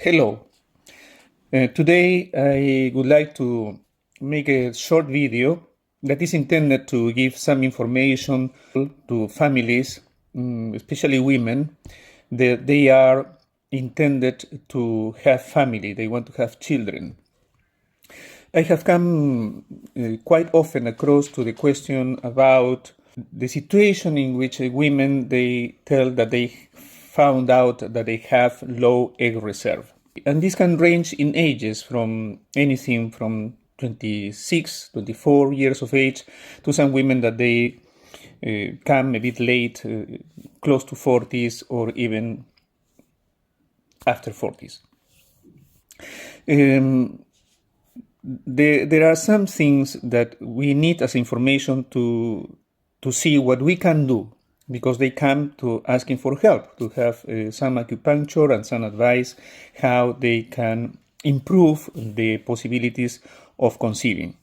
Hello. Today I would like to make a short video that is intended to give some information to families, especially women, that they are intended to have family, they want to have children. I have come quite often across to the question about the situation in which women they tell that they found out that they have low egg reserve. And this can range in ages from anything from 26, 24 years of age to some women that they come a bit late, close to 40s or even after 40s. There are some things that we need as information to see what we can do, because they come to asking for help, to have some acupuncture and some advice how they can improve the possibilities of conceiving.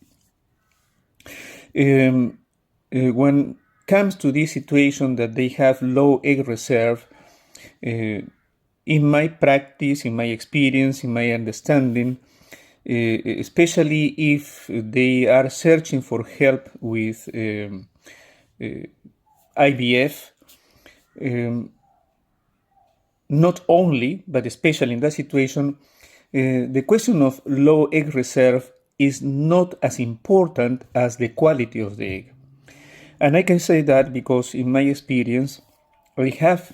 When it comes to this situation that they have low egg reserve, in my practice, in my experience, in my understanding, especially if they are searching for help with IVF, not only, but especially in that situation, the question of low egg reserve is not as important as the quality of the egg. And I can say that because in my experience, I have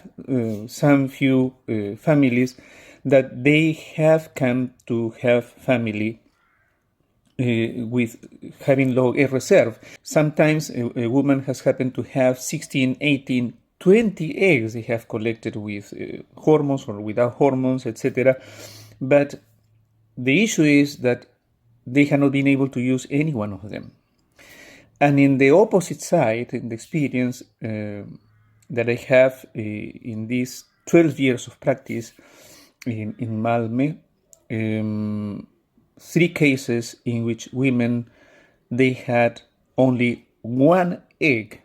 some few families that they have come to have family with having low egg reserve. Sometimes a woman has happened to have 16, 18, 20 eggs they have collected with hormones or without hormones, etc. But the issue is that they have not been able to use any one of them. And in the opposite side, in the experience that I have in these 12 years of practice in Malmö, 3 cases in which women, they had only one egg.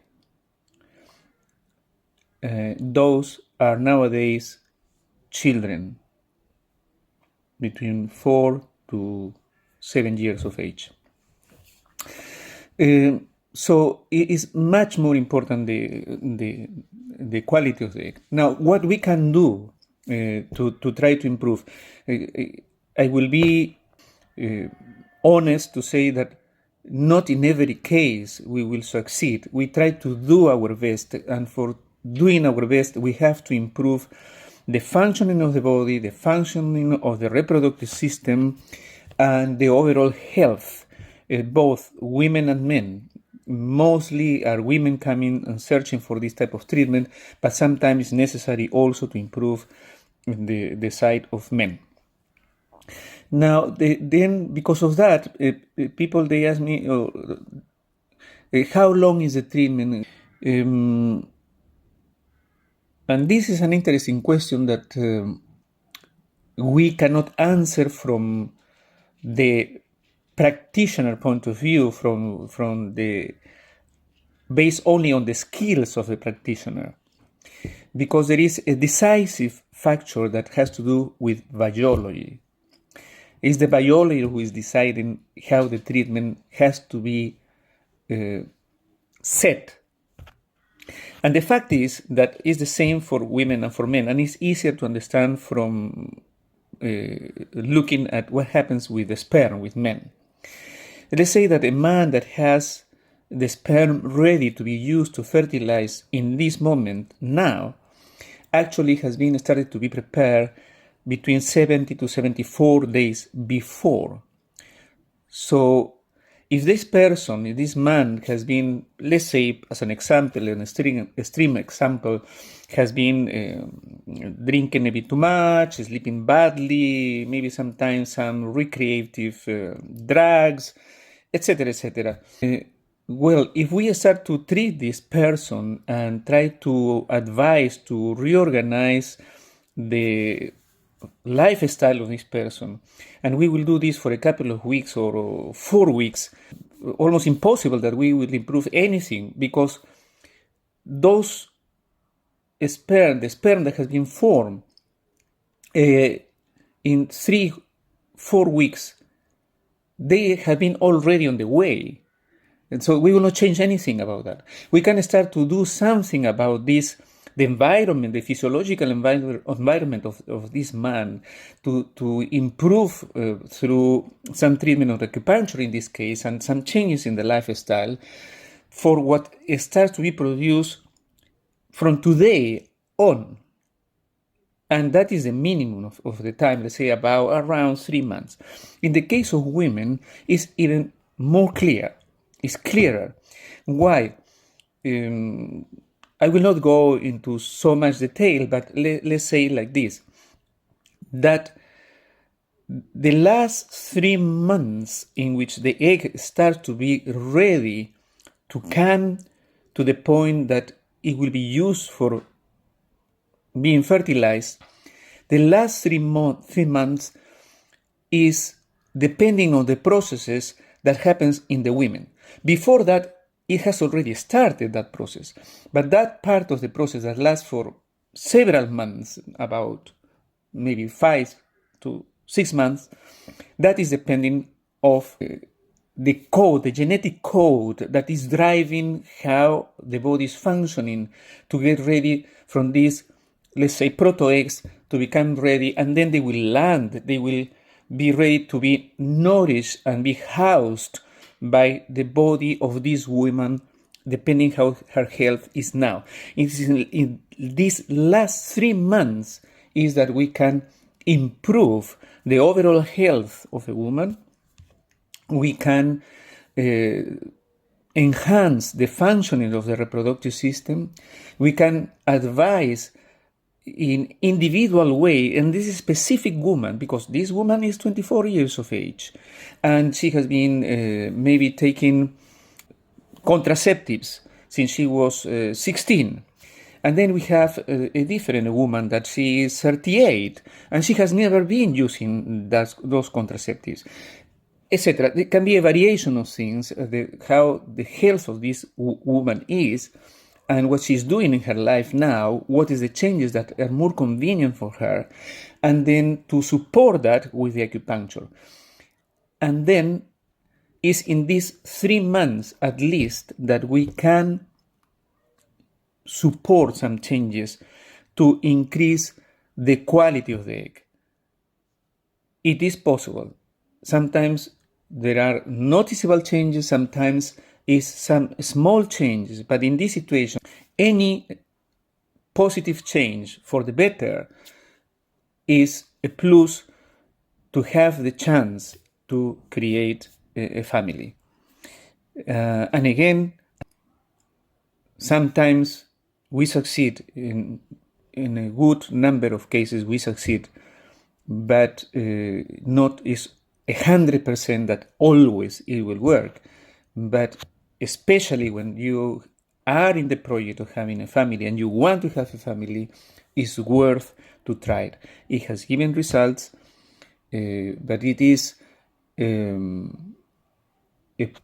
Those are nowadays children between 4 to 7 years of age. So it is much more important the quality of the egg. Now, what we can do to try to improve, I will be honest to say that not in every case we will succeed. We try to do our best, and for doing our best, we have to improve the functioning of the body, the functioning of the reproductive system, and the overall health, both women and men. Mostly are women coming and searching for this type of treatment, but sometimes it's necessary also to improve the side of men. Now, then because of that, people, they ask me, how long is the treatment? And this is an interesting question that we cannot answer from the practitioner point of view, from the based only on the skills of the practitioner, because there is a decisive factor that has to do with biology. It's the biology who is deciding how the treatment has to be set. And the fact is that it's the same for women and for men, and it's easier to understand from looking at what happens with the sperm with men. Let's say that a man that has the sperm ready to be used to fertilize in this moment now actually has been started to be prepared between 70 to 74 days before. So if this person, if this man has been, let's say as an example, an extreme example, has been drinking a bit too much, sleeping badly, maybe sometimes some recreative drugs, etc., etc. Well, if we start to treat this person and try to advise to reorganize the lifestyle of this person, and we will do this for a couple of weeks or 4 weeks, almost impossible that we will improve anything, because those the sperm that has been formed in in 3-4 weeks, they have been already on the way. And so we will not change anything about that. We can start to do something about this, the environment, the physiological environment of this man, to improve through some treatment of acupuncture in this case, and some changes in the lifestyle, for what starts to be produced from today on. And that is the minimum of the time, let's say about around 3 months. In the case of women, it's even more clear. It's clearer. Why? I will not go into so much detail, but let's say like this, that the last 3 months in which the egg starts to be ready to come to the point that it will be used for being fertilized, the last 3 months is depending on the processes that happens in the women. Before that, it has already started, that process. But that part of the process that lasts for several months, about maybe 5 to 6 months, that is depending of the code, the genetic code that is driving how the body is functioning to get ready from these, let's say, proto-eggs to become ready, and then they will land, they will be ready to be nourished and be housed by the body of this woman, depending how her health is now. It is in these last 3 months is that we can improve the overall health of a woman. We can enhance the functioning of the reproductive system. We can advise in individual way, and this is a specific woman, because this woman is 24 years of age, and she has been maybe taking contraceptives since she was 16. And then we have a different woman that she is 38, and she has never been using those contraceptives, etc. There can be a variation of things, how the health of this woman is, and what she's doing in her life now, what is the changes that are more convenient for her, and then to support that with the acupuncture. And then it's in these 3 months at least that we can support some changes to increase the quality of the egg. It is possible. Sometimes there are noticeable changes, sometimes it's some small changes, but in this situation, any positive change for the better is a plus to have the chance to create a family. And again, sometimes we succeed, in a good number of cases we succeed, but not is 100% that always it will work. But especially when you are in the project of having a family and you want to have a family, it's worth to try it. It has given results, but it is a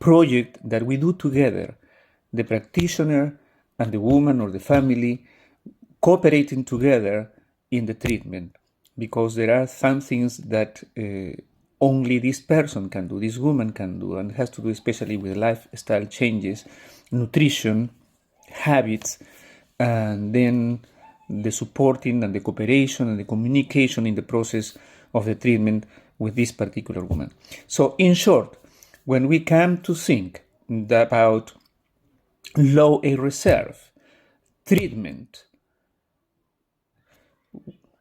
project that we do together, the practitioner and the woman or the family cooperating together in the treatment, because there are some things that only this person can do, this woman can do, and has to do especially with lifestyle changes, nutrition, habits, and then the supporting and the cooperation and the communication in the process of the treatment with this particular woman. So in short, when we come to think about low egg reserve, treatment,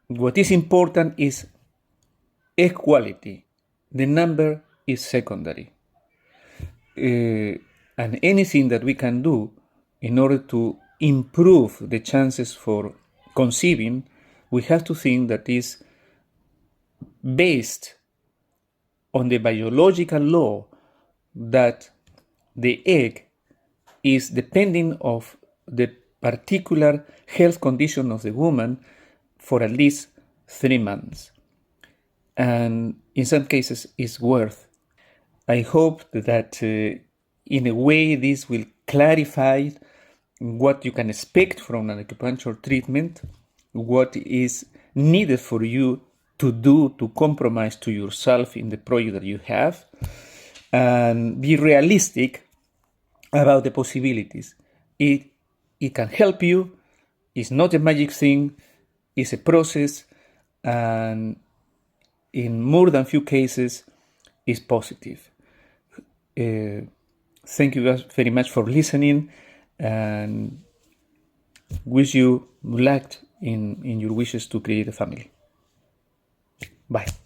what is important is egg quality. The number is secondary. And anything that we can do in order to improve the chances for conceiving, we have to think that is based on the biological law that the egg is depending of the particular health condition of the woman for at least 3 months. And in some cases, it's worth. I hope that in a way this will clarify what you can expect from an acupuncture treatment, what is needed for you to compromise to yourself in the project that you have, and be realistic about the possibilities. It can help you. It's not a magic thing. It's a process, and in more than few cases, is positive. Thank you guys very much for listening, and wish you luck in your wishes to create a family. Bye.